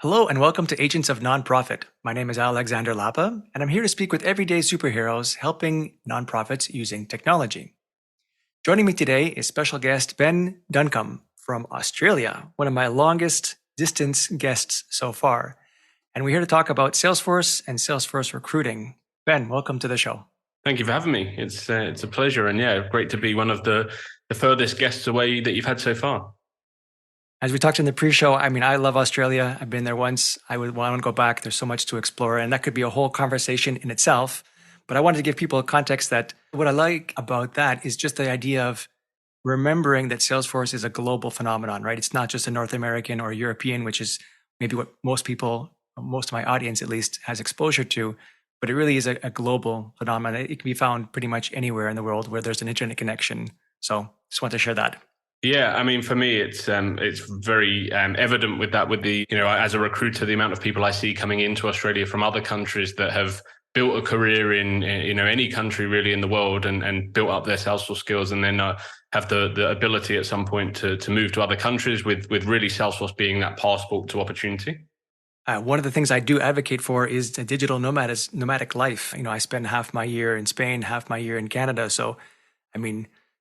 Hello and welcome to Agents of Nonprofit. My name is Alexander Lapa, and I'm here to speak with everyday superheroes helping nonprofits using technology. Joining me today is special guest Ben Duncombe from Australia, one of my longest distance guests so far. And we're here to talk about Salesforce and Salesforce recruiting. Ben, welcome to the show. Thank you for having me. It's a pleasure, and great to be one of the furthest guests away that you've had so far. As we talked in the pre-show, I love Australia. I've been there once. I want to go back. There's so much to explore, and that could be a whole conversation in itself. But I wanted to give people a context that what I like about that is just the idea of remembering that Salesforce is a global phenomenon, right? It's not just a North American or European, which is maybe what most people, most of my audience at least, has exposure to. But it really is a global phenomenon. It can be found pretty much anywhere in the world where there's an internet connection. So just want to share that. Yeah, I mean, for me, it's very evident with that. With the as a recruiter, the amount of people I see coming into Australia from other countries that have built a career in any country really in the world and built up their Salesforce skills, and then have the ability at some point to move to other countries with really Salesforce being that passport to opportunity. One of the things I do advocate for is the digital nomadic life. I spend half my year in Spain, half my year in Canada. So,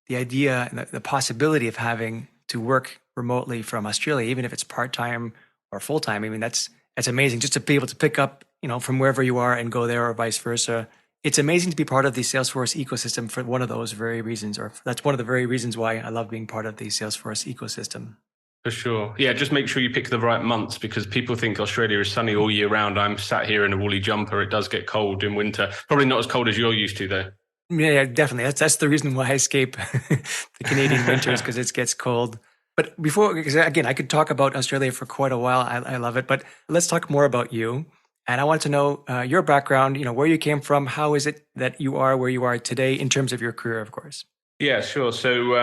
the idea and the possibility of having to work remotely from Australia, even if it's part-time or full-time, that's amazing. Just to be able to pick up, from wherever you are and go there or vice versa. It's amazing to be part of the Salesforce ecosystem for one of those very reasons, or that's one of the very reasons why I love being part of the Salesforce ecosystem. For sure. Yeah, just make sure you pick the right months because people think Australia is sunny all year round. I'm sat here in a woolly jumper. It does get cold in winter. Probably not as cold as you're used to, though. Yeah, definitely. That's the reason why I escape the Canadian winters, because it gets cold. But because again, I could talk about Australia for quite a while. I love it. But let's talk more about you. And I want to know your background, where you came from. How is it that you are where you are today in terms of your career, of course? Yeah, sure. So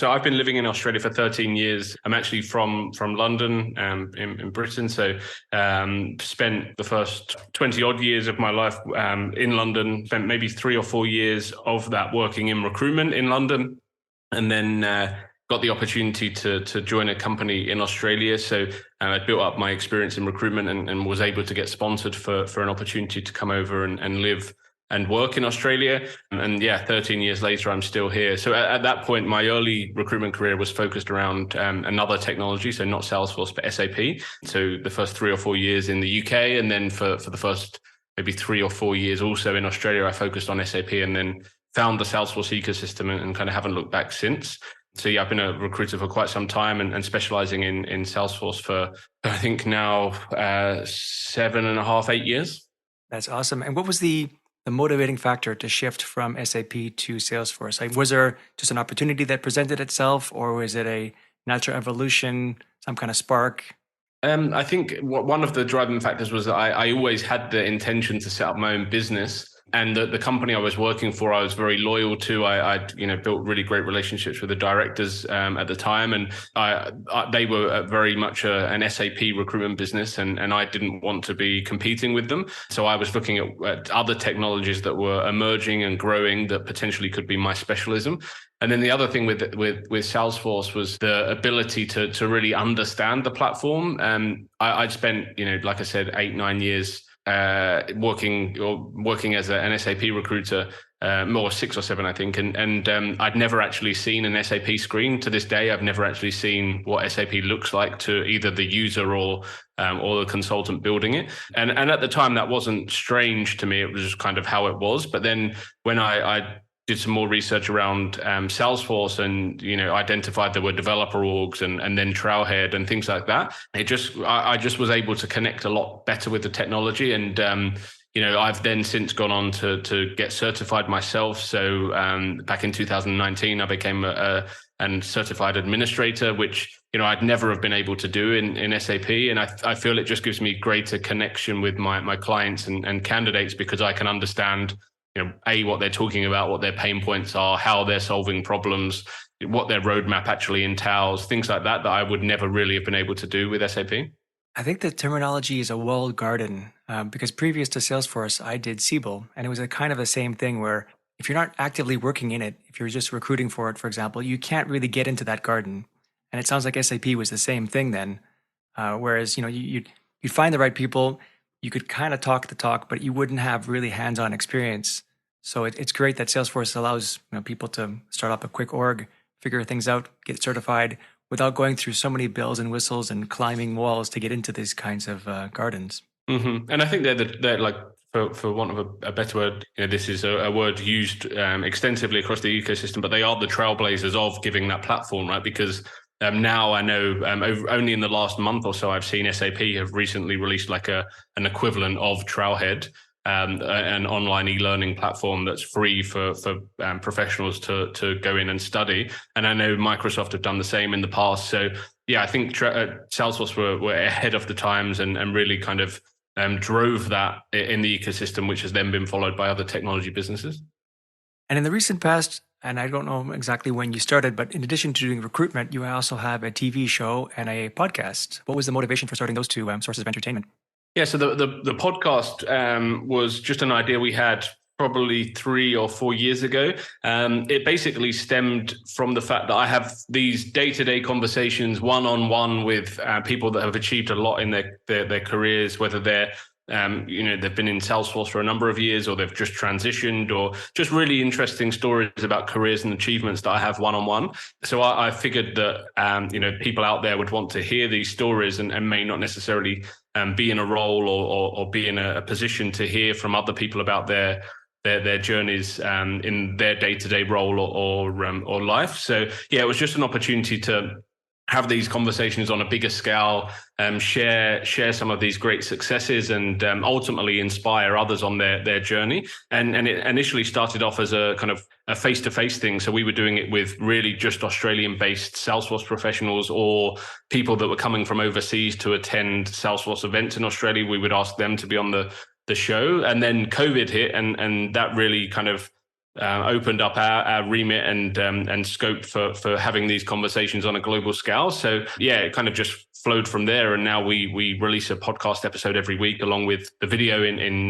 I've been living in Australia for 13 years. I'm actually from London, in Britain. So spent the first 20 odd years of my life in London. Spent maybe 3 or 4 years of that working in recruitment in London, and then got the opportunity to join a company in Australia. So I built up my experience in recruitment and was able to get sponsored for an opportunity to come over and live and work in Australia. And 13 years later, I'm still here. So at that point, my early recruitment career was focused around another technology. So not Salesforce, but SAP. So the first 3 or 4 years in the UK. And then for the first maybe 3 or 4 years also in Australia, I focused on SAP and then found the Salesforce ecosystem and kind of haven't looked back since. So I've been a recruiter for quite some time and specializing in Salesforce for, I think now 7.5, 8 years. That's awesome. And what was the motivating factor to shift from SAP to Salesforce? Like, was there just an opportunity that presented itself, or was it a natural evolution, some kind of spark? I think one of the driving factors was that I always had the intention to set up my own business. And the company I was working for, I was very loyal to. I'd built really great relationships with the directors at the time, and they were very much an SAP recruitment business, and I didn't want to be competing with them. So I was looking at other technologies that were emerging and growing that potentially could be my specialism. And then the other thing with Salesforce was the ability to really understand the platform. I'd spent like I said 8-9 years working as an SAP recruiter, more 6 or 7, I think. And I'd never actually seen an SAP screen. To this day, I've never actually seen what SAP looks like to either the user or the consultant building it. And at the time, that wasn't strange to me. It was just kind of how it was. But then when I did some more research around Salesforce and identified there were developer orgs and then Trailhead and things like that. I just was able to connect a lot better with the technology, and I've then since gone on to get certified myself. So back in 2019, I became a certified administrator, which I'd never have been able to do in SAP, and I feel it just gives me greater connection with my clients and candidates because I can understand what they're talking about, what their pain points are, how they're solving problems, what their roadmap actually entails, things like that I would never really have been able to do with SAP. I think the terminology is a walled garden because previous to Salesforce, I did Siebel, and it was a kind of the same thing where if you're not actively working in it, if you're just recruiting for it, for example, you can't really get into that garden. And it sounds like SAP was the same thing then. Whereas, you'd find the right people. You could kind of talk the talk, but you wouldn't have really hands-on experience. So it's great that Salesforce allows people to start up a quick org, figure things out, get certified without going through so many bells and whistles and climbing walls to get into these kinds of gardens. And I think they're like, for want of a better word, this is a word used extensively across the ecosystem, but they are the trailblazers of giving that platform, right? Because now I know only in the last month or so I've seen SAP have recently released like an equivalent of Trailhead, an online e-learning platform that's free for professionals to go in and study. And I know Microsoft have done the same in the past. So yeah, I think Salesforce were ahead of the times and really kind of drove that in the ecosystem, which has then been followed by other technology businesses. And in the recent past, and I don't know exactly when you started, but in addition to doing recruitment, you also have a TV show and a podcast. What was the motivation for starting those two sources of entertainment? Yeah, so the podcast was just an idea we had probably 3 or 4 years ago. It basically stemmed from the fact that I have these day-to-day conversations one-on-one with people that have achieved a lot in their careers, whether they're they've been in Salesforce for a number of years, or they've just transitioned, or just really interesting stories about careers and achievements that I have one-on-one. So I figured that people out there would want to hear these stories and may not necessarily be in a role or be in a position to hear from other people about their journeys in their day-to-day role or life. So yeah, it was just an opportunity to have these conversations on a bigger scale, share some of these great successes, and ultimately inspire others on their journey. And it initially started off as a kind of a face-to-face thing. So we were doing it with really just Australian-based Salesforce professionals or people that were coming from overseas to attend Salesforce events in Australia. We would ask them to be on the show. And then COVID hit, and that really kind of opened up our remit and scope for having these conversations on a global scale. So yeah, it kind of just flowed from there. And now we release a podcast episode every week along with the video in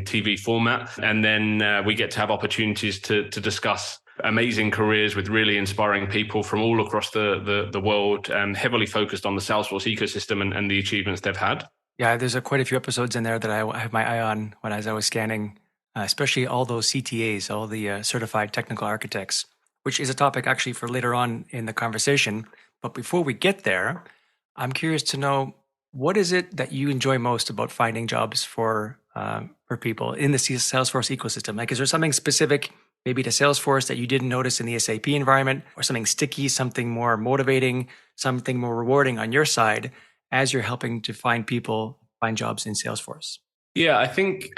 TV format. And then we get to have opportunities to discuss amazing careers with really inspiring people from all across the world, heavily focused on the Salesforce ecosystem and the achievements they've had. Yeah, there's quite a few episodes in there that I have my eye on as I was scanning, especially all those CTAs, all the certified technical architects, which is a topic actually for later on in the conversation. But before we get there, I'm curious to know, what is it that you enjoy most about finding jobs for people in the Salesforce ecosystem? Like, is there something specific maybe to Salesforce that you didn't notice in the SAP environment, or something sticky, something more motivating, something more rewarding on your side as you're helping to find jobs in Salesforce? Yeah, I think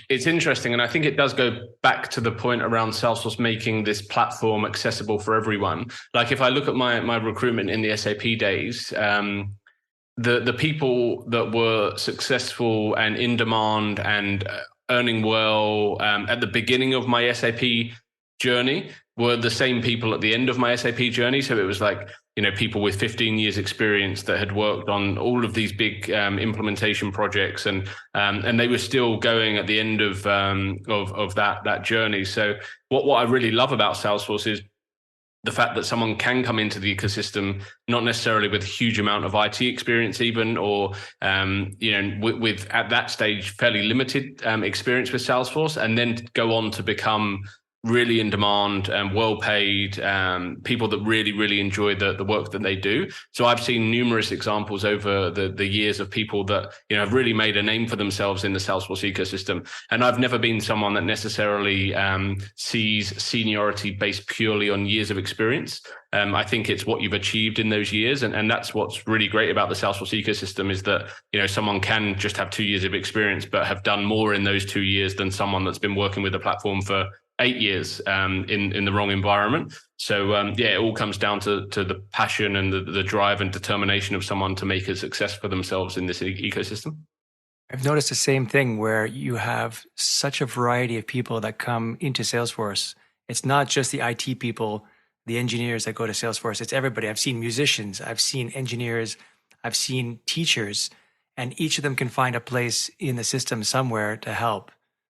it's interesting. And I think it does go back to the point around Salesforce making this platform accessible for everyone. Like if I look at my recruitment in the SAP days, the people that were successful and in demand and earning well at the beginning of my SAP journey were the same people at the end of my SAP journey. So it was like, people with 15 years experience that had worked on all of these big implementation projects, and they were still going at the end of that journey. So what I really love about Salesforce is the fact that someone can come into the ecosystem, not necessarily with a huge amount of IT experience even, or, with at that stage, fairly limited experience with Salesforce, and then go on to become really in demand and well paid, people that really, really enjoy the work that they do. So I've seen numerous examples over the years of people that, have really made a name for themselves in the Salesforce ecosystem. And I've never been someone that necessarily sees seniority based purely on years of experience. I think it's what you've achieved in those years. And that's what's really great about the Salesforce ecosystem, is that, someone can just have 2 years of experience, but have done more in those 2 years than someone that's been working with the platform for 8 years in the wrong environment. So it all comes down to the passion and the drive and determination of someone to make a success for themselves in this ecosystem. I've noticed the same thing, where you have such a variety of people that come into Salesforce. It's not just the IT people, the engineers that go to Salesforce. It's everybody. I've seen musicians, I've seen engineers, I've seen teachers, and each of them can find a place in the system somewhere to help.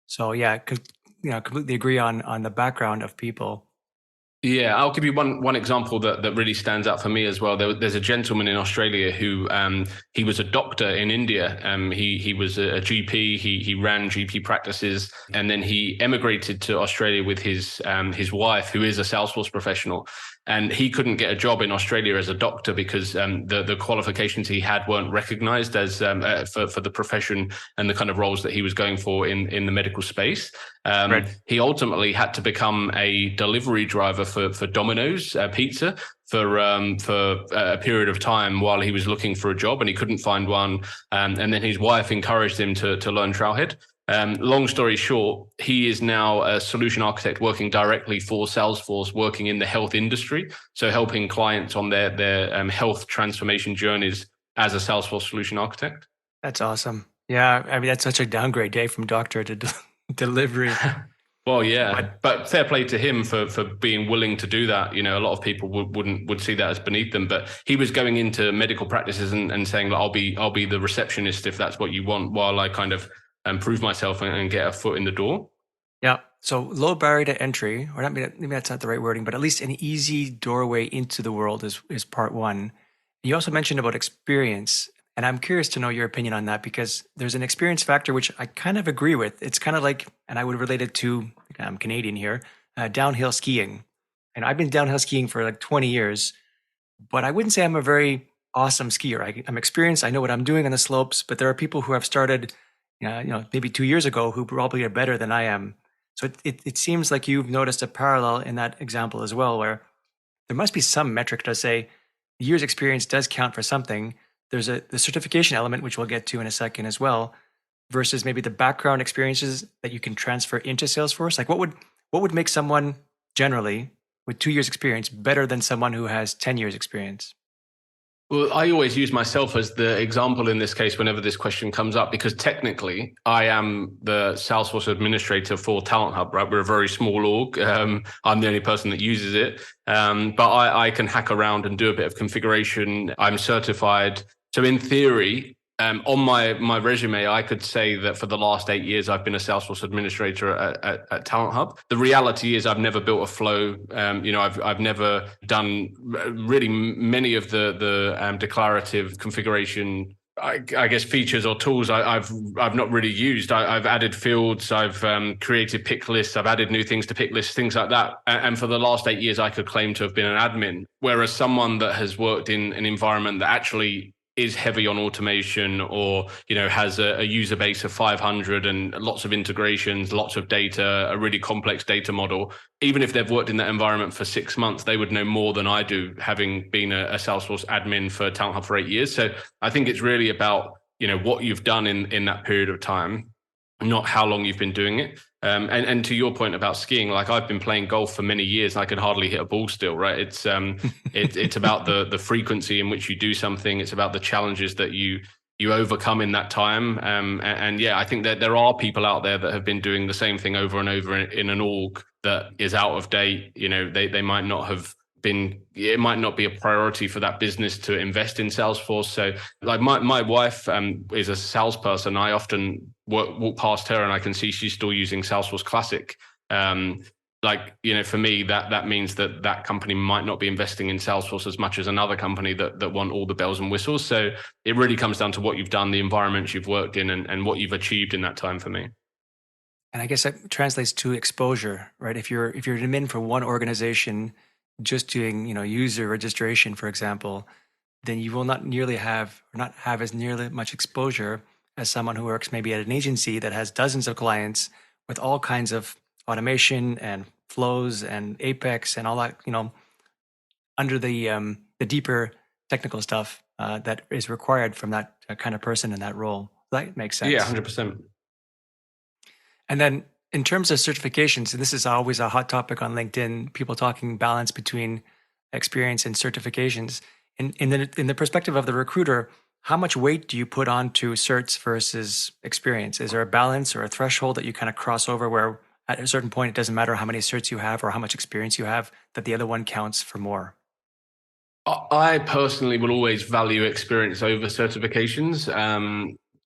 So yeah, completely agree on the background of people. Yeah, I'll give you one example that really stands out for me as well. There's a gentleman in Australia who he was a doctor in India. He was a GP. He ran GP practices, and then he emigrated to Australia with his wife, who is a Salesforce professional. And he couldn't get a job in Australia as a doctor because the qualifications he had weren't recognised as for the profession and the kind of roles that he was going for in the medical space. Right. He ultimately had to become a delivery driver for Domino's Pizza for a period of time while he was looking for a job, and he couldn't find one. And then his wife encouraged him to learn Trailhead. Long story short, he is now a solution architect working directly for Salesforce, working in the health industry, so helping clients on their health transformation journeys as a Salesforce solution architect. That's awesome. Yeah, I mean that's such a downgrade day from doctor to delivery. Well, yeah, But but fair play to him for being willing to do that. You know, a lot of people would see that as beneath them, but he was going into medical practices and saying, like, I'll be the receptionist if that's what you want, while I kind of prove myself and get a foot in the door. yeah, so low barrier to entry, or not, maybe that's not the right wording, but at least an easy doorway into the world is part one. You also mentioned about experience, and I'm curious to know your opinion on that because there's an experience factor which I kind of agree with. It's kind of like, and I would relate it to, I'm Canadian here, downhill skiing. And I've been downhill skiing for like 20 years, but I wouldn't say I'm a very awesome skier. I'm experienced. I know what I'm doing on the slopes, but there are people who have started, maybe 2 years ago who probably are better than I am. So it seems like you've noticed a parallel in that example as well, where there must be some metric to say the year's experience does count for something. There's the certification element, which we'll get to in a second as well, versus maybe the background experiences that you can transfer into Salesforce. Like what would make someone generally with 2 years experience better than someone who has 10 years experience? Well, I always use myself as the example in this case whenever this question comes up, because technically I am the Salesforce administrator for Talent Hub, right? We're a very small org. I'm the only person that uses it. But I can hack around and do a bit of configuration. I'm certified. So in theory, on my resume, I could say that for the last 8 years, I've been a Salesforce administrator at Talent Hub. The reality is, I've never built a flow. I've never done really many of the declarative configuration. I guess features or tools I've not really used. I've added fields, I've created pick lists, I've added new things to pick lists, things like that. And for the last 8 years, I could claim to have been an admin. Whereas someone that has worked in an environment that actually is heavy on automation, or has a user base of 500 and lots of integrations, lots of data, a really complex data model, even if they've worked in that environment for 6 months, they would know more than I do, having been a Salesforce admin for Talent Hub for 8 years. So I think it's really about what you've done in that period of time, not how long you've been doing it. And to your point about skiing, like, I've been playing golf for many years and I can hardly hit a ball still, right? It's about the frequency in which you do something. It's about the challenges that you overcome in that time. And yeah, I think that there are people out there that have been doing the same thing over and over in an org that is out of date. They might not have been, it might not be a priority for that business to invest in Salesforce. So like my wife is a salesperson. I often walk past her and I can see she's still using Salesforce Classic. For me, that means that company might not be investing in Salesforce as much as another company that want all the bells and whistles. So it really comes down to what you've done, the environments you've worked in, and what you've achieved in that time for me. And I guess that translates to exposure, right? If you're admin for one organization, just doing user registration, for example, then you will not nearly have or not have as nearly much exposure as someone who works maybe at an agency that has dozens of clients with all kinds of automation and flows and Apex and all that, under the deeper technical stuff that is required from that kind of person in that role. That makes sense. Yeah, 100%. And then in terms of certifications, and this is always a hot topic on LinkedIn, people talking balance between experience and certifications. In the perspective of the recruiter, how much weight do you put onto certs versus experience? Is there a balance or a threshold that you kind of cross over where at a certain point it doesn't matter how many certs you have or how much experience you have, that the other one counts for more? I personally will always value experience over certifications.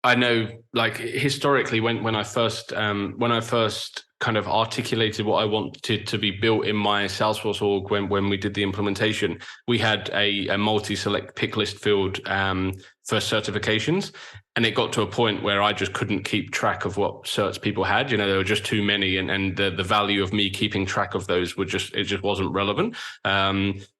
I know, like historically, when I first kind of articulated what I wanted to be built in my Salesforce org when we did the implementation, we had a multi-select pick list field for certifications, and it got to a point where I just couldn't keep track of what certs people had. You know, there were just too many, and the value of me keeping track of those it just wasn't relevant,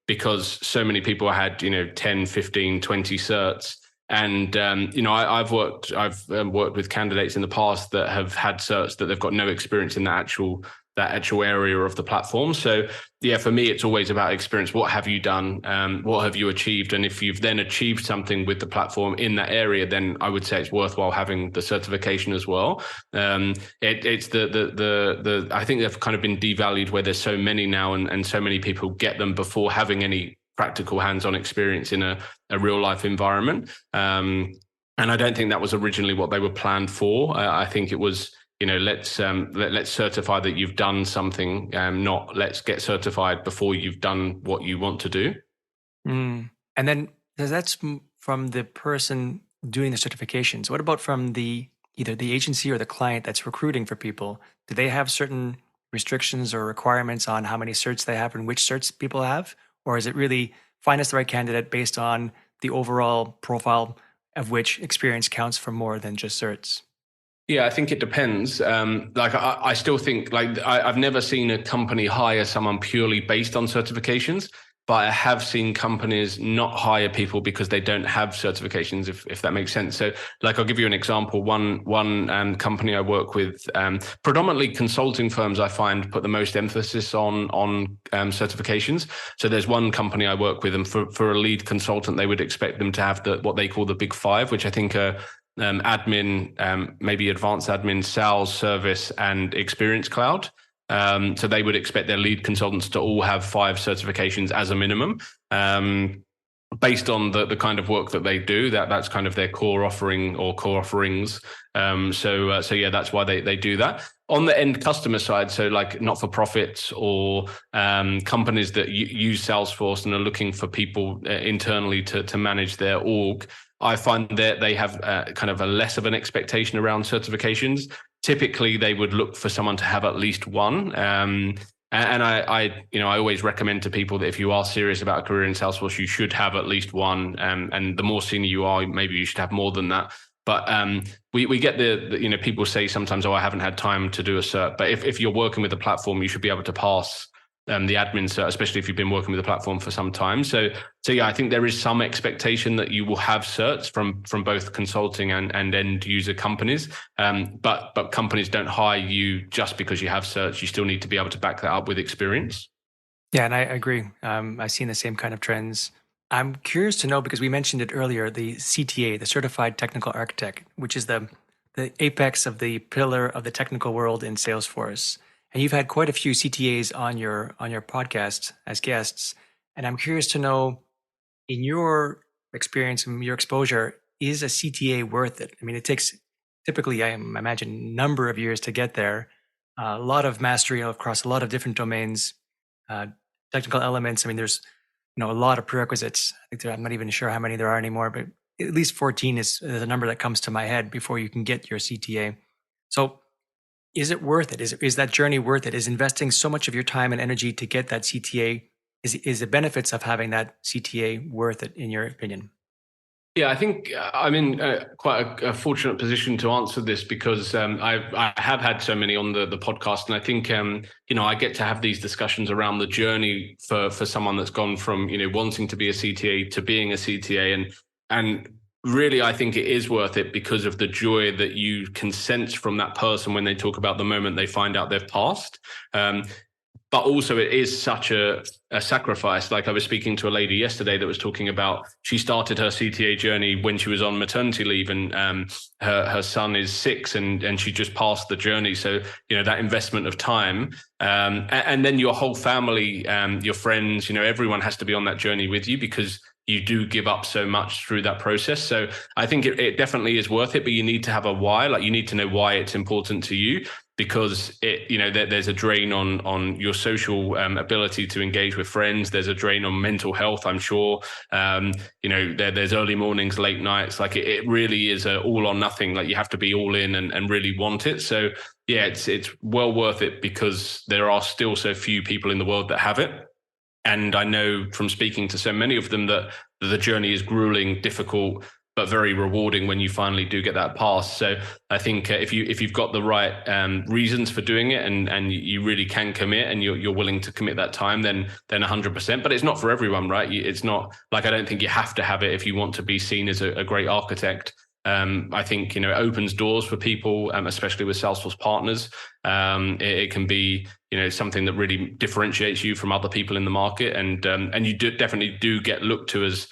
because so many people had 10, 15, 20 certs. And I've worked with candidates in the past that have had certs that they've got no experience in that actual area of the platform. So yeah, for me, it's always about experience. What have you done? What have you achieved? And if you've then achieved something with the platform in that area, then I would say it's worthwhile having the certification as well. It's the I think they've kind of been devalued where there's so many now, and so many people get them before having any practical hands-on experience in a real life environment. And I don't think that was originally what they were planned for. I think it was, let's certify that you've done something, not let's get certified before you've done what you want to do. And then that's from the person doing the certifications. What about from either the agency or the client that's recruiting for people? Do they have certain restrictions or requirements on how many certs they have and which certs people have? Or is it really find us the right candidate based on the overall profile of which experience counts for more than just certs? Yeah, I think it depends. I still think I've never seen a company hire someone purely based on certifications, but I have seen companies not hire people because they don't have certifications, if that makes sense. So I'll give you an example. One company I work with, predominantly consulting firms, I find put the most emphasis on certifications. So there's one company I work with, and for a lead consultant, they would expect them to have what they call the big five, which I think are admin, maybe advanced admin, sales, service, and experience cloud. So they would expect their lead consultants to all have 5 certifications as a minimum, based on the kind of work that they do. That's kind of their core offering or core offerings. So yeah, that's why they do that. On the end customer side, so like not-for-profits or companies that use Salesforce and are looking for people internally to manage their org, I find that they have kind of a less of an expectation around certifications. Typically, they would look for someone to have at least one. And I always recommend to people that if you are serious about a career in Salesforce, you should have at least one. And the more senior you are, maybe you should have more than that. But we get the people say sometimes, oh, I haven't had time to do a cert. But if you're working with the platform, you should be able to pass the admin cert, especially if you've been working with the platform for some time. So yeah, I think there is some expectation that you will have certs from both consulting and end user companies. But companies don't hire you just because you have certs. You still need to be able to back that up with experience. Yeah, and I agree. I've seen the same kind of trends. I'm curious to know, because we mentioned it earlier, the CTA, the Certified Technical Architect, which is the apex of the pillar of the technical world in Salesforce. And you've had quite a few CTAs on your podcast as guests. And I'm curious to know, in your experience and your exposure, is a CTA worth it? I mean, it takes typically, I imagine, a number of years to get there. A lot of mastery across a lot of different domains, technical elements. I mean, there's a lot of prerequisites. I'm not even sure how many there are anymore, but at least 14 is the number that comes to my head before you can get your CTA. So is it worth it? Is that journey worth it? Is investing so much of your time and energy to get that CTA, is the benefits of having that CTA worth it, in your opinion? Yeah, I think I'm in quite a fortunate position to answer this, because I have had so many on the podcast, and I think I get to have these discussions around the journey for someone that's gone from wanting to be a CTA to being a CTA, and really, I think it is worth it because of the joy that you can sense from that person when they talk about the moment they find out they've passed. But also, it is such a sacrifice. Like, I was speaking to a lady yesterday that was talking about, she started her CTA journey when she was on maternity leave, and her son is 6, and she just passed the journey. So, that investment of time, and then your whole family, your friends, everyone has to be on that journey with you, because you do give up so much through that process. So I think it definitely is worth it, but you need to have a why. Like, you need to know why it's important to you. because there's a drain on your social ability to engage with friends. There's a drain on mental health, I'm sure. There's early mornings, late nights. Like it really is a all or nothing. Like you have to be all in and really want it. So yeah, it's well worth it because there are still so few people in the world that have it. And I know from speaking to so many of them that the journey is grueling, difficult, but very rewarding when you finally do get that pass. So I think if you've got the right reasons for doing it and you really can commit and you're willing to commit that time, then 100%. But it's not for everyone, right? It's not like I don't think you have to have it if you want to be seen as a great architect. I think it opens doors for people, especially with Salesforce partners. It can be something that really differentiates you from other people in the market, and you definitely do get looked to as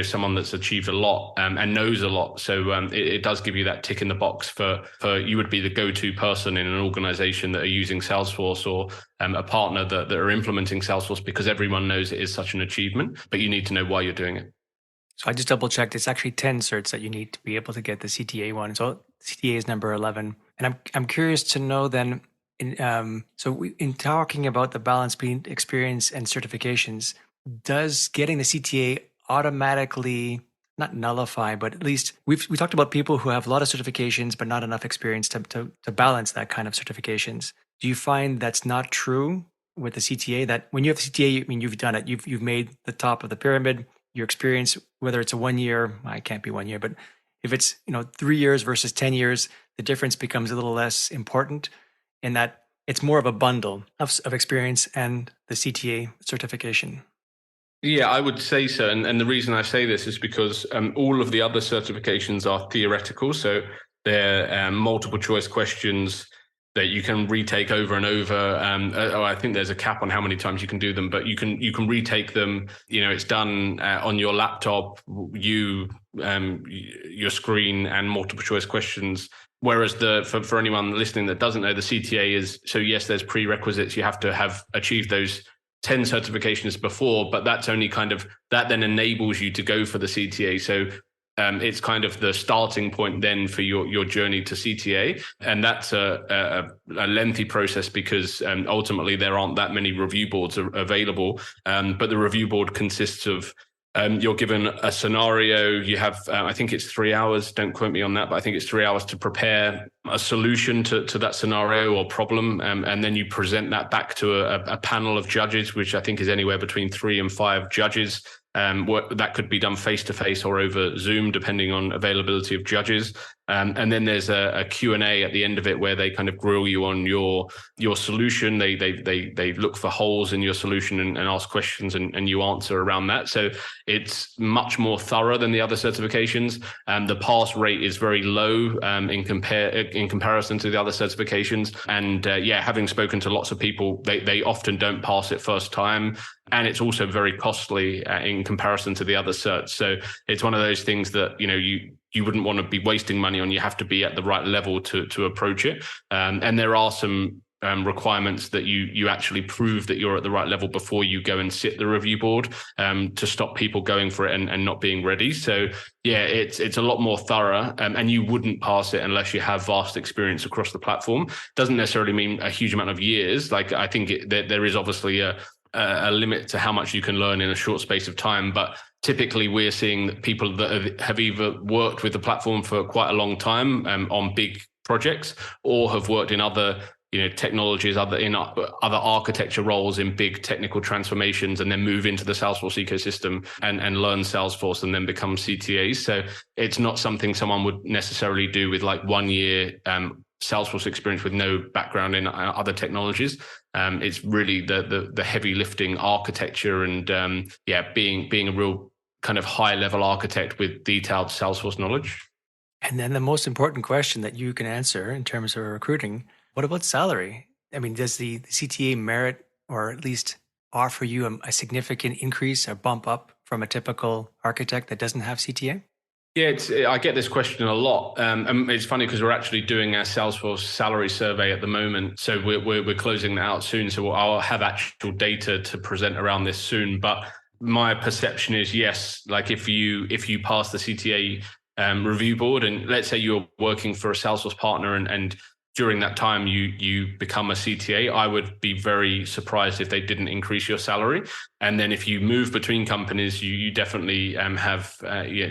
someone that's achieved a lot and knows a lot. So it does give you that tick in the box for you would be the go-to person in an organization that are using Salesforce or a partner that are implementing Salesforce, because everyone knows it is such an achievement, but you need to know why you're doing it. So I just double checked. It's actually 10 certs that you need to be able to get the CTA one. So CTA is number 11. And I'm curious to know then, in talking about the balance between experience and certifications, does getting the CTA automatically not nullify, but at least we talked about people who have a lot of certifications but not enough experience to balance that kind of certifications. Do you find that's not true with the CTA? That when you have the CTA, I mean, you've done it. You've made the top of the pyramid. Your experience, whether it's a 1 year, it can't be 1 year, but if it's 3 years versus 10 years, the difference becomes a little less important in that it's more of a bundle of experience and the CTA certification. Yeah, I would say so. And the reason I say this is because all of the other certifications are theoretical. So they're multiple choice questions that you can retake over and over. I think there's a cap on how many times you can do them, but you can retake them. It's done on your laptop, your screen, and multiple choice questions. Whereas for anyone listening that doesn't know, the CTA is, so yes, there's prerequisites. You have to have achieved those 10 certifications before, but that's only that then enables you to go for the CTA. So it's kind of the starting point then for your journey to CTA. And that's a lengthy process because ultimately there aren't that many review boards available. But the review board consists of you're given a scenario. You have, I think it's 3 hours. Don't quote me on that, but I think it's 3 hours to prepare a solution to that scenario or problem. And then you present that back to a panel of judges, which I think is anywhere between 3 and 5 judges. That could be done face-to-face or over Zoom, depending on availability of judges. And then there's a Q&A at the end of it where they kind of grill you on your solution. They look for holes in your solution and ask questions and you answer around that. So it's much more thorough than the other certifications. The pass rate is very low in comparison to the other certifications. And having spoken to lots of people, they often don't pass it first time. And it's also very costly in comparison to the other certs. So it's one of those things that, you wouldn't want to be wasting money on. You have to be at the right level to approach it. And there are some requirements that you actually prove that you're at the right level before you go and sit the review board to stop people going for it and not being ready. So yeah, it's a lot more thorough, and you wouldn't pass it unless you have vast experience across the platform. Doesn't necessarily mean a huge amount of years. Like I think there is obviously a limit to how much you can learn in a short space of time, but typically we're seeing people that have either worked with the platform for quite a long time on big projects, or have worked in other technologies, other architecture roles in big technical transformations, and then move into the Salesforce ecosystem and learn Salesforce and then become CTAs. So it's not something someone would necessarily do with like 1 year Salesforce experience with no background in other technologies. It's really the heavy lifting architecture and being a real kind of high level architect with detailed Salesforce knowledge. And then the most important question that you can answer in terms of recruiting, what about salary? I mean, does the CTA merit or at least offer you a significant increase, a bump up from a typical architect that doesn't have CTA? Yeah, I get this question a lot. And it's funny because we're actually doing our Salesforce salary survey at the moment. So we're closing that out soon. So I'll have actual data to present around this soon. But my perception is yes, like if you pass the CTA review board, and let's say you're working for a Salesforce partner and during that time you become a CTA, I would be very surprised if they didn't increase your salary. And then if you move between companies, you definitely have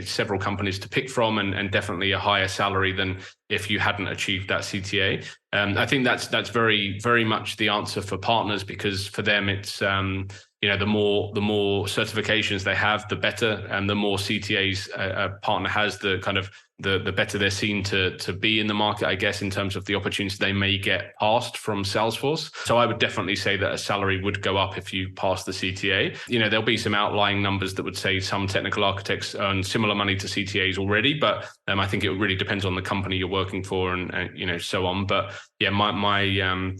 several companies to pick from, and definitely a higher salary than if you hadn't achieved that CTA. I think that's very, very much the answer for partners, because for them it's the more certifications they have, the better, and the more CTAs a partner has, the kind of the better they're seen to be in the market, I guess, in terms of the opportunities they may get passed from Salesforce. So I would definitely say that a salary would go up if you pass the CTA. There'll be some outlying numbers that would say some technical architects earn similar money to CTAs already, but I think it really depends on the company you're working for and so on. But yeah, my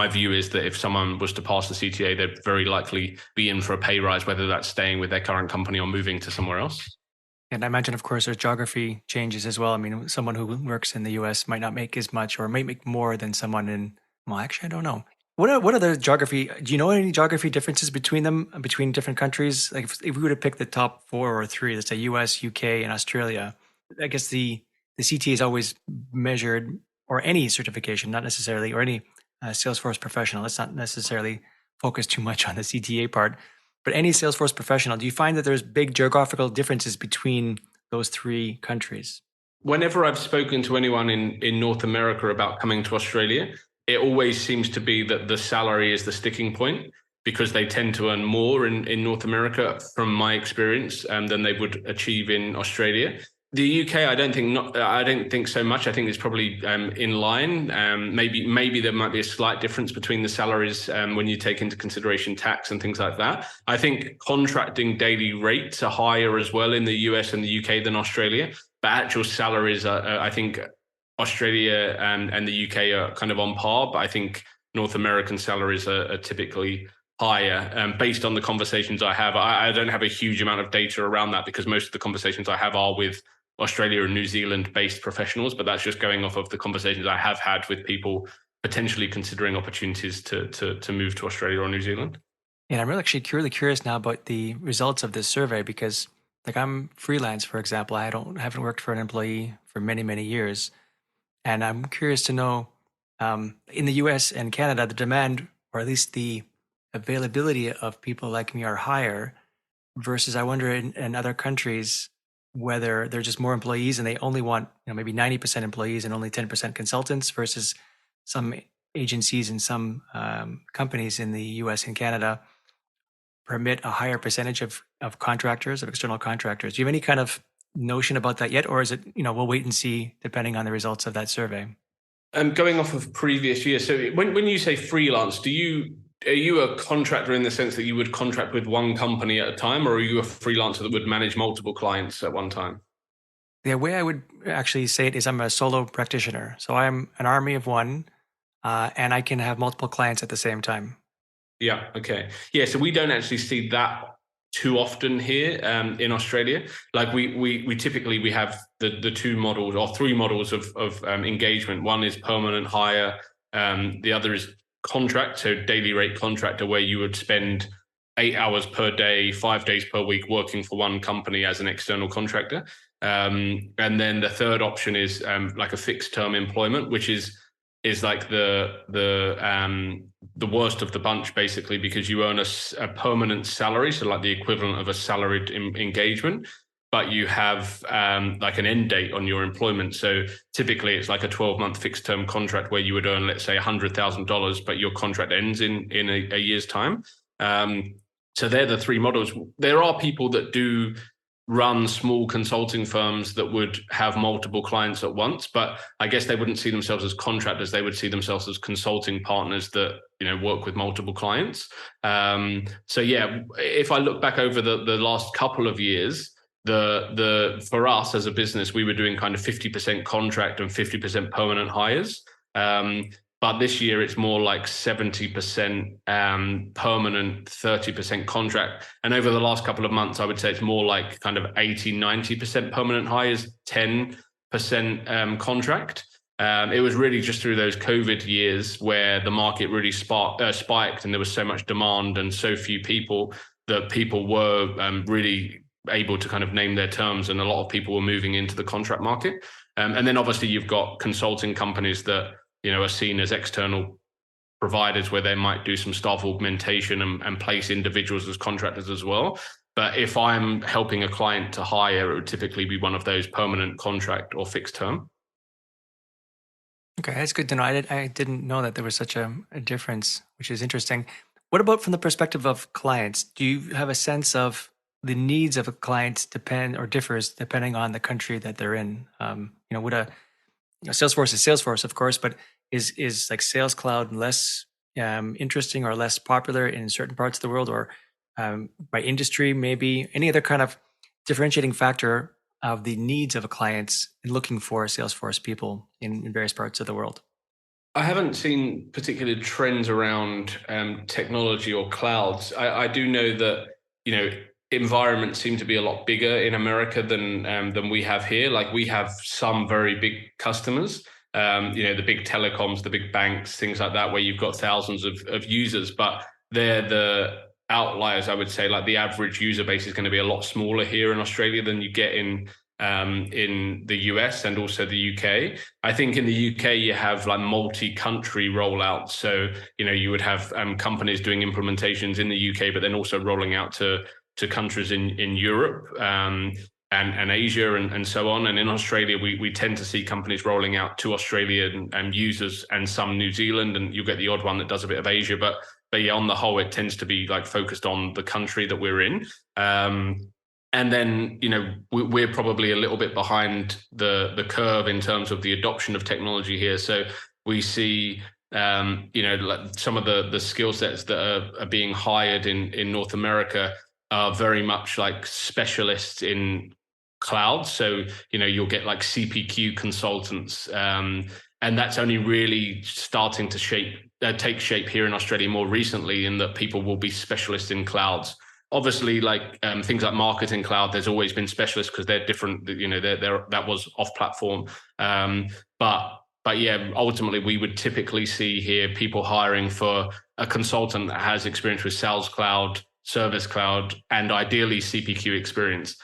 view is that if someone was to pass the CTA, they'd very likely be in for a pay rise, whether that's staying with their current company or moving to somewhere else. And I imagine, of course, there's geography changes as well. I mean, someone who works in the US might not make as much or might make more than someone in, well, actually, I don't know. What are the geography? Do you know any geography differences between them, between different countries? Like if we were to pick the top four or three, let's say US, UK, and Australia, I guess the CTA is always measured, or any certification, not necessarily, or any Salesforce professional. Let's not necessarily focus too much on the CTA part. But any Salesforce professional, do you find that there's big geographical differences between those three countries? Whenever I've spoken to anyone in North America about coming to Australia, it always seems to be that the salary is the sticking point, because they tend to earn more in North America, from my experience, than they would achieve in Australia. The UK, I don't think so much. I think it's probably in line. Maybe there might be a slight difference between the salaries when you take into consideration tax and things like that. I think contracting daily rates are higher as well in the US and the UK than Australia, but actual salaries I think Australia and the UK are kind of on par. But I think North American salaries are typically higher, based on the conversations I have. I don't have a huge amount of data around that, because most of the conversations I have are with Australia and New Zealand based professionals, but that's just going off of the conversations I have had with people potentially considering opportunities to move to Australia or New Zealand. And I'm really curious now about the results of this survey, because like I'm freelance, for example. I haven't worked for an employee for many, many years. And I'm curious to know, in the US and Canada, the demand, or at least the availability of people like me, are higher, versus I wonder in other countries whether they're just more employees and they only want maybe 90% employees and only 10% consultants, versus some agencies and some companies in the US and Canada permit a higher percentage of contractors, of external contractors. Do you have any kind of notion about that yet, or is it we'll wait and see depending on the results of that survey? Going off of previous years, so when you say freelance, are you a contractor in the sense that you would contract with one company at a time, or are you a freelancer that would manage multiple clients at one time? The way I would actually say it is I'm a solo practitioner. So I'm an army of one, and I can have multiple clients at the same time. Yeah. Okay. Yeah. So we don't actually see that too often here in Australia. Like we typically have the two models or three models of engagement. One is permanent hire. The other is contract, so daily rate contractor, where you would spend 8 hours per day, 5 days per week working for one company as an external contractor. And then the third option is like a fixed term employment, which is like the worst of the bunch, basically, because you earn a permanent salary, so like the equivalent of a salaried engagement, but you have like an end date on your employment. So typically it's like a 12-month fixed term contract where you would earn, let's say, $100,000, but your contract ends in a year's time. So they're the three models. There are people that do run small consulting firms that would have multiple clients at once, but I guess they wouldn't see themselves as contractors. They would see themselves as consulting partners that work with multiple clients. So yeah, if I look back over the last couple of years, the for us as a business, we were doing kind of 50% contract and 50% permanent hires. But this year it's more like 70% permanent, 30% contract. And over the last couple of months, I would say it's more like kind of 80-90% permanent hires, 10% contract. It was really just through those COVID years where the market really spiked and there was so much demand and so few people that people were really able to kind of name their terms, and a lot of people were moving into the contract market. And then obviously you've got consulting companies that are seen as external providers where they might do some staff augmentation and place individuals as contractors as well. But if I'm helping a client to hire, it would typically be one of those permanent contract or fixed term. Okay, that's good to know. I didn't know that there was such a difference, which is interesting. What about from the perspective of clients? Do you have a sense of the needs of a client depend or differs depending on the country that they're in? Would a Salesforce is Salesforce, of course, but is like Sales Cloud less interesting or less popular in certain parts of the world, or by industry, maybe any other kind of differentiating factor of the needs of a client in looking for Salesforce people in various parts of the world? I haven't seen particular trends around technology or clouds. I do know that environments seem to be a lot bigger in America than we have here. Like we have some very big customers, the big telecoms, the big banks, things like that, where you've got thousands of users, but they're the outliers, I would say. Like the average user base is going to be a lot smaller here in Australia than you get in the US and also the UK. I think in the UK you have like multi-country rollouts. So you would have companies doing implementations in the UK, but then also rolling out to countries in Europe and Asia and so on. And in Australia, we tend to see companies rolling out to Australian users and some New Zealand, and you'll get the odd one that does a bit of Asia, but yeah, on the whole, it tends to be like focused on the country that we're in. And then, we're probably a little bit behind the curve in terms of the adoption of technology here. So we see, like some of the skill sets that are being hired in North America are very much like specialists in cloud. So, you'll get like CPQ consultants, and that's only really starting to take shape here in Australia more recently, in that people will be specialists in clouds. Obviously, like things like marketing cloud, there's always been specialists because they're different. They're that was off platform, but yeah, ultimately we would typically see here people hiring for a consultant that has experience with Sales Cloud, Service Cloud, and ideally CPQ experience.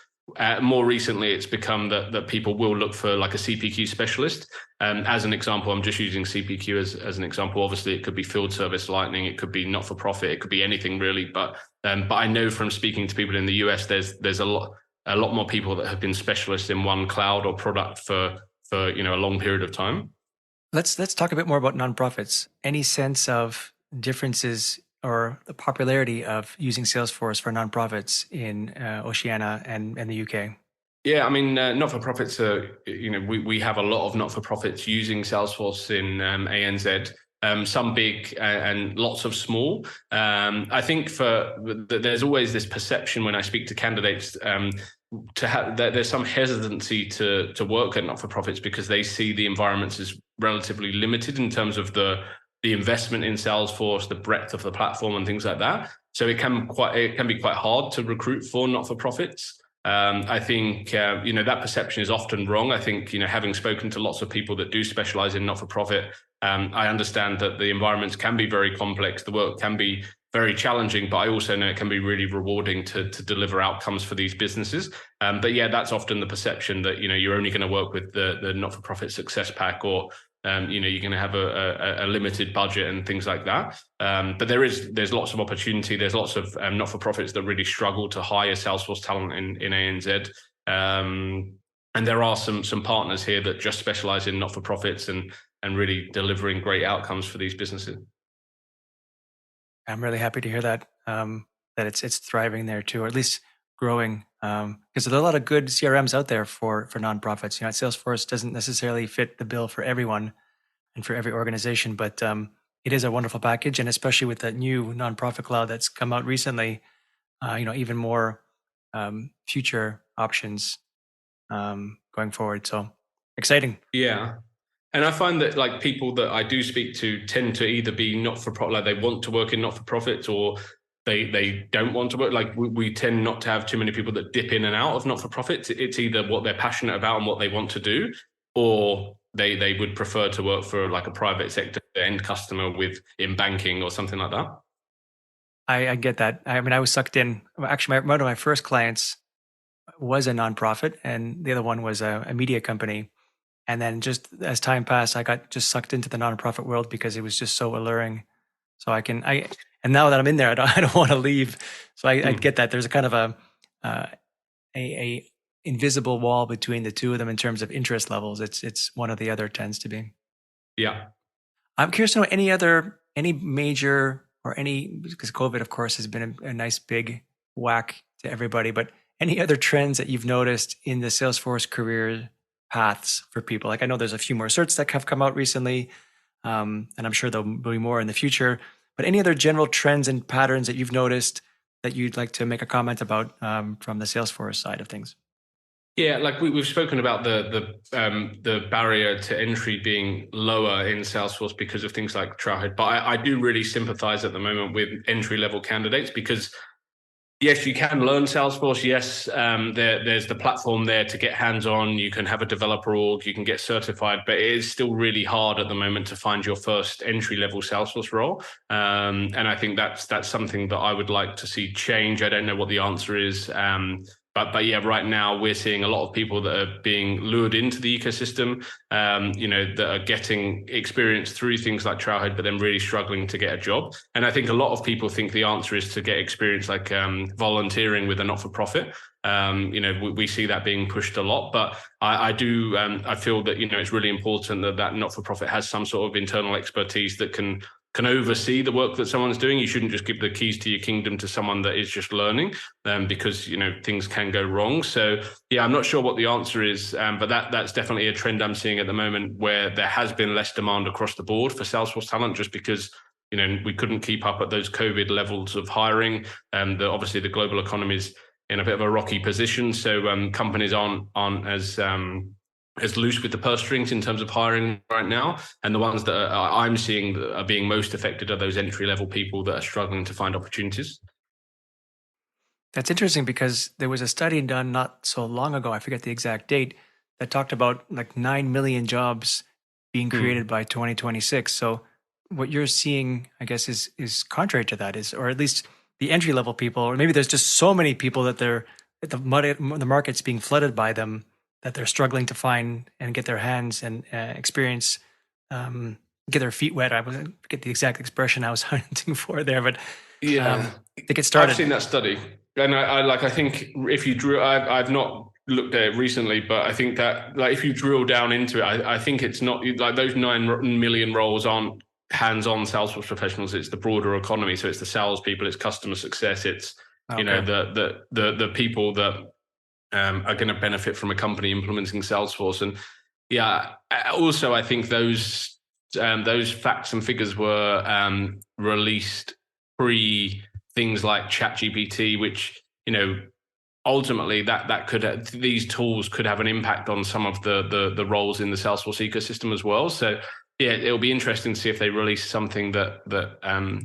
More recently, it's become that people will look for like a CPQ specialist. As an example, I'm just using CPQ as an example. Obviously, it could be field service lightning, it could be not for profit, it could be anything really. But I know from speaking to people in the US, there's a lot more people that have been specialists in one cloud or product for a long period of time. Let's talk a bit more about nonprofits. Any sense of differences or the popularity of using Salesforce for nonprofits in Oceania and the UK? Yeah, I mean, not-for-profits are, we have a lot of not-for-profits using Salesforce in ANZ, some big and lots of small. I think there's always this perception when I speak to candidates to have that there's some hesitancy to work at not-for-profits because they see the environments as relatively limited in terms of the investment in Salesforce, the breadth of the platform, and things like that. So it can be quite hard to recruit for not-for-profits. I think that perception is often wrong. I think having spoken to lots of people that do specialize in not-for-profit, I understand that the environments can be very complex. The work can be very challenging, but I also know it can be really rewarding to deliver outcomes for these businesses. But yeah, that's often the perception that you're only going to work with the not-for-profit success pack, or you're going to have a limited budget and things like that. But there's lots of opportunity. There's lots of not-for-profits that really struggle to hire Salesforce talent in ANZ. And there are some partners here that just specialize in not-for-profits and really delivering great outcomes for these businesses. I'm really happy to hear that that it's thriving there too, or at least growing. Because there are a lot of good CRMs out there for nonprofits. Salesforce doesn't necessarily fit the bill for everyone and for every organization, but it is a wonderful package, and especially with that new nonprofit cloud that's come out recently, even more future options going forward. So exciting. Yeah. And I find that like people that I do speak to tend to either be not for profit, like they want to work in not for profits, or they don't want to work. Like we tend not to have too many people that dip in and out of not for profits. It's either what they're passionate about and what they want to do, or they would prefer to work for like a private sector end customer in banking or something like that. I get that. I mean, I was sucked in. Actually, one of my first clients was a nonprofit, and the other one was a media company. And then just as time passed, I got just sucked into the nonprofit world because it was just so alluring. So and now that I'm in there, I don't want to leave. So I Mm. get that there's a kind of uh, a invisible wall between the two of them in terms of interest levels. It's one or the other tends to be. Yeah. I'm curious to know any major or any, because COVID, of course, has been a nice big whack to everybody, but any other trends that you've noticed in the Salesforce career paths for people? Like I know there's a few more certs that have come out recently, and I'm sure there'll be more in the future. But any other general trends and patterns that you've noticed that you'd like to make a comment about from the Salesforce side of things? Yeah, like we've spoken about the barrier to entry being lower in Salesforce because of things like childhood, but I do really sympathize at the moment with entry level candidates because yes, you can learn Salesforce. Yes, there's the platform there to get hands-on. You can have a developer org, you can get certified, but it is still really hard at the moment to find your first entry-level Salesforce role. And I think that's something that I would like to see change. I don't know what the answer is. But yeah, right now we're seeing a lot of people that are being lured into the ecosystem, that are getting experience through things like Trailhead, but then really struggling to get a job. And I think a lot of people think the answer is to get experience like volunteering with a not-for-profit. We see that being pushed a lot, but I feel that, it's really important that not-for-profit has some sort of internal expertise that can oversee the work that someone's doing. You shouldn't just give the keys to your kingdom to someone that is just learning, because things can go wrong. So yeah, I'm not sure what the answer is, but that's definitely a trend I'm seeing at the moment where there has been less demand across the board for Salesforce talent, just because we couldn't keep up at those COVID levels of hiring. Obviously the global economy is in a bit of a rocky position, so companies aren't as loose with the purse strings in terms of hiring right now. And the ones that I'm seeing that are being most affected are those entry level people that are struggling to find opportunities. That's interesting because there was a study done not so long ago, I forget the exact date, that talked about like 9 million jobs being created by 2026. So what you're seeing, I guess, is contrary to that, is, or at least the entry level people, or maybe there's just so many people that the market's being flooded by them that they're struggling to find and get their hands and experience, get their feet wet. I forget the exact expression I was hunting for there, but Yeah, to get I've started. seen that study, and I think if you drew, I've not looked at it recently, but I think that like if you drill down into it, I think it's not like those 9 million roles aren't hands-on Salesforce professionals. It's the broader economy. So it's the salespeople, it's customer success, it's Okay. the people that are going to benefit from a company implementing Salesforce. And yeah, also I think those facts and figures were released pre things like ChatGPT, which ultimately that could these tools could have an impact on some of the roles in the Salesforce ecosystem as well. So yeah, it'll be interesting to see if they release something that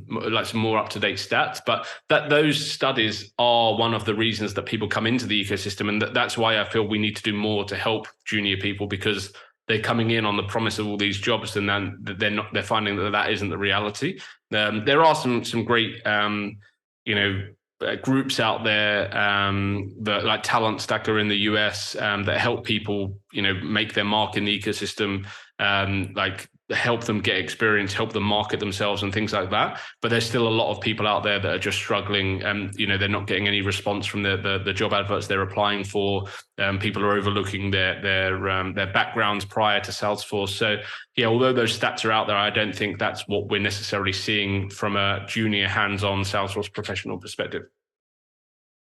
like some more up to date stats. But that those studies are one of the reasons that people come into the ecosystem, and that's why I feel we need to do more to help junior people, because they're coming in on the promise of all these jobs, and then they're finding that isn't the reality. There are some great groups out there that like Talent Stacker in the US that help people make their mark in the ecosystem, like help them get experience, help them market themselves and things like that. But there's still a lot of people out there that are just struggling, and they're not getting any response from the job adverts they're applying for. People are overlooking their backgrounds prior to Salesforce. So yeah, although those stats are out there, I don't think that's what we're necessarily seeing from a junior hands-on Salesforce professional perspective.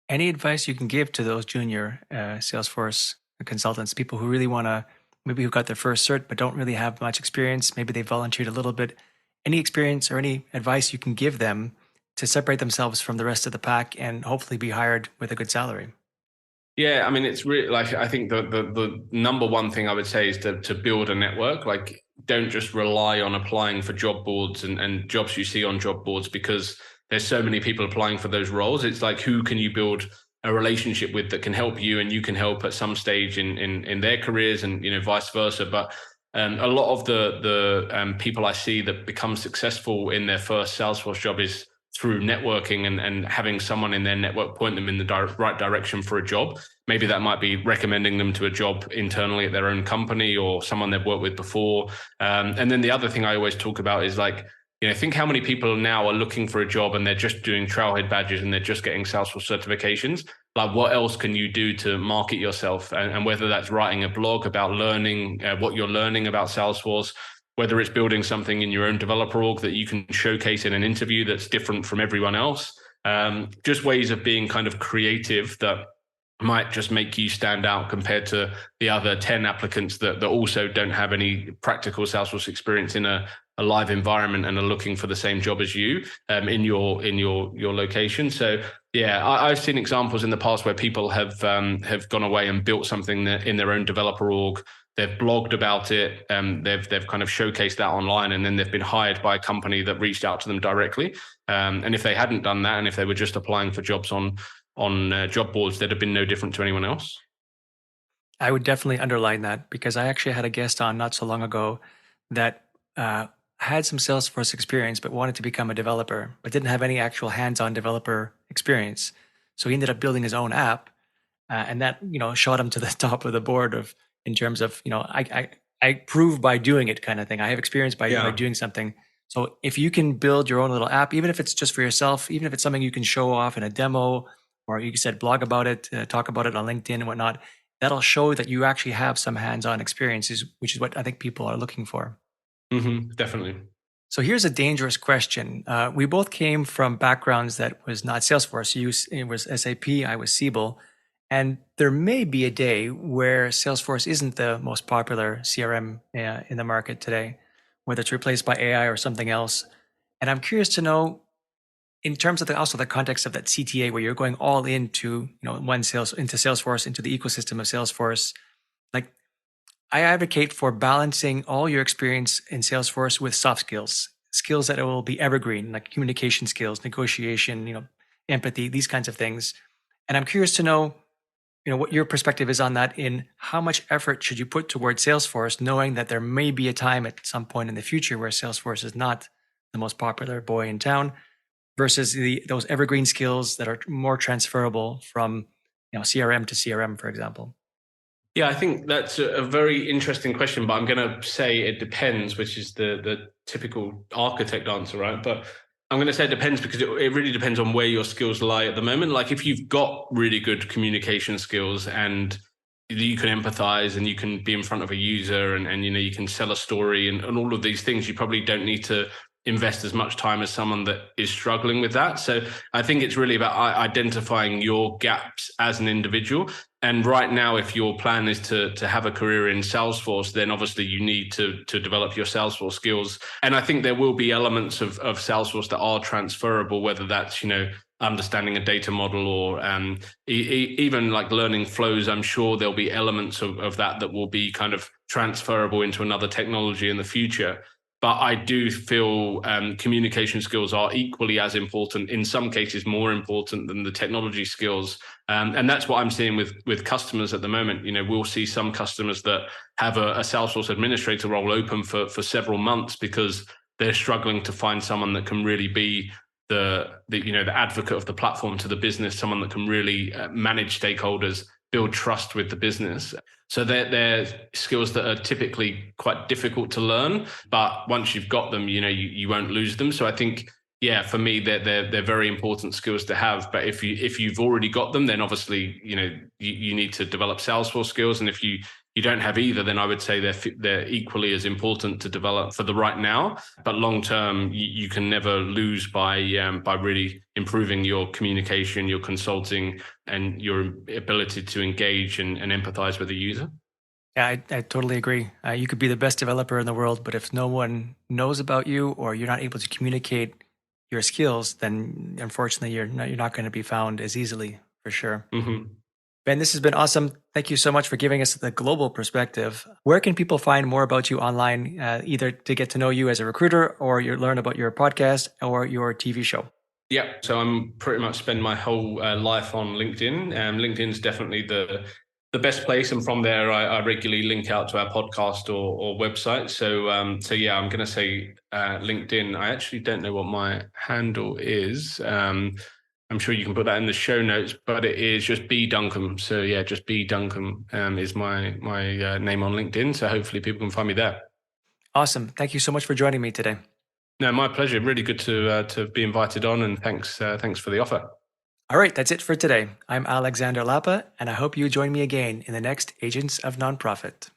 Any advice you can give to those junior Salesforce consultants, people who really want to, maybe who got their first cert but don't really have much experience, maybe they volunteered a little bit. Any experience or any advice you can give them to separate themselves from the rest of the pack and hopefully be hired with a good salary? Yeah, I mean, it's really like I think the number one thing I would say is to build a network. Like, don't just rely on applying for job boards and jobs you see on job boards, because there's so many people applying for those roles. It's like, who can you build a relationship with that can help you, and you can help at some stage in their careers, and vice versa. But a lot of the people I see that become successful in their first Salesforce job is through networking and having someone in their network point them in the right direction for a job. Maybe that might be recommending them to a job internally at their own company or someone they've worked with before. And then the other thing I always talk about is like, think how many people now are looking for a job and they're just doing trailhead badges and they're just getting Salesforce certifications. Like, what else can you do to market yourself? And whether that's writing a blog about learning what you're learning about Salesforce, whether it's building something in your own developer org that you can showcase in an interview that's different from everyone else. Just ways of being kind of creative that might just make you stand out compared to the other 10 applicants that also don't have any practical Salesforce experience in a live environment and are looking for the same job as you in your location. So yeah, I've seen examples in the past where people have gone away and built something in their own developer org. They've blogged about it. They've kind of showcased that online, and then they've been hired by a company that reached out to them directly. And if they hadn't done that, and if they were just applying for jobs on job boards, they'd have been no different to anyone else. I would definitely underline that, because I actually had a guest on not so long ago that had some Salesforce experience but wanted to become a developer, but didn't have any actual hands-on developer experience. So he ended up building his own app, and that shot him to the top of the board in terms of I prove by doing it kind of thing. I have experience by doing something. So if you can build your own little app, even if it's just for yourself, even if it's something you can show off in a demo, or you said blog about it, talk about it on LinkedIn and whatnot, that'll show that you actually have some hands-on experiences, which is what I think people are looking for. Mm-hmm, definitely. So here's a dangerous question. We both came from backgrounds that was not Salesforce. It was SAP, I was Siebel. And there may be a day where Salesforce isn't the most popular CRM in the market today, whether it's replaced by AI or something else. And I'm curious to know, in terms of also the context of that CTA, where you're going all into into Salesforce, into the ecosystem of Salesforce, like, I advocate for balancing all your experience in Salesforce with soft skills that will be evergreen, like communication skills, negotiation, empathy, these kinds of things. And I'm curious to know, what your perspective is on that. In how much effort should you put towards Salesforce, knowing that there may be a time at some point in the future where Salesforce is not the most popular boy in town, versus those evergreen skills that are more transferable from CRM to CRM, for example? Yeah, I think that's a very interesting question, but I'm going to say it depends, which is the typical architect answer, right? But I'm going to say it depends because it really depends on where your skills lie at the moment. Like, if you've got really good communication skills and you can empathize and you can be in front of a user and you can sell a story and all of these things, you probably don't need to invest as much time as someone that is struggling with that. So I think it's really about identifying your gaps as an individual. And right now, if your plan is to have a career in Salesforce, then obviously you need to develop your Salesforce skills. And I think there will be elements of Salesforce that are transferable, whether that's, understanding a data model or even like learning flows. I'm sure there'll be elements of that will be kind of transferable into another technology in the future. But I do feel communication skills are equally as important, in some cases more important than the technology skills. And that's what I'm seeing with customers at the moment. We'll see some customers that have a Salesforce administrator role open for several months because they're struggling to find someone that can really be the advocate of the platform to the business, someone that can really manage stakeholders, build trust with the business. So they're skills that are typically quite difficult to learn, but once you've got them, you won't lose them. So I think, yeah, for me, they're very important skills to have. But if you've already got them, then obviously you need to develop Salesforce skills. And if you don't have either, then I would say they're equally as important to develop for the right now. But long term, you can never lose by really improving your communication, your consulting, and your ability to engage and empathize with the user. Yeah, I totally agree. You could be the best developer in the world, but if no one knows about you or you're not able to communicate your skills, then unfortunately you're not going to be found as easily, for sure. Mm-hmm. Ben, this has been awesome. Thank you so much for giving us the global perspective. Where can people find more about you online, either to get to know you as a recruiter or learn about your podcast or your TV show? Yeah, so I'm pretty much spend my whole life on LinkedIn. LinkedIn's definitely the the best place, and from there I regularly link out to our podcast or website. So yeah, I'm going to say LinkedIn. I actually don't know what my handle is. I'm sure you can put that in the show notes, but it is just B Duncombe. So yeah, just B Duncombe is my name on LinkedIn. So hopefully people can find me there. Awesome. Thank you so much for joining me today. No, my pleasure. Really good to be invited on, and thanks for the offer. All right, that's it for today. I'm Alexander Lapa, and I hope you join me again in the next Agents of Nonprofit.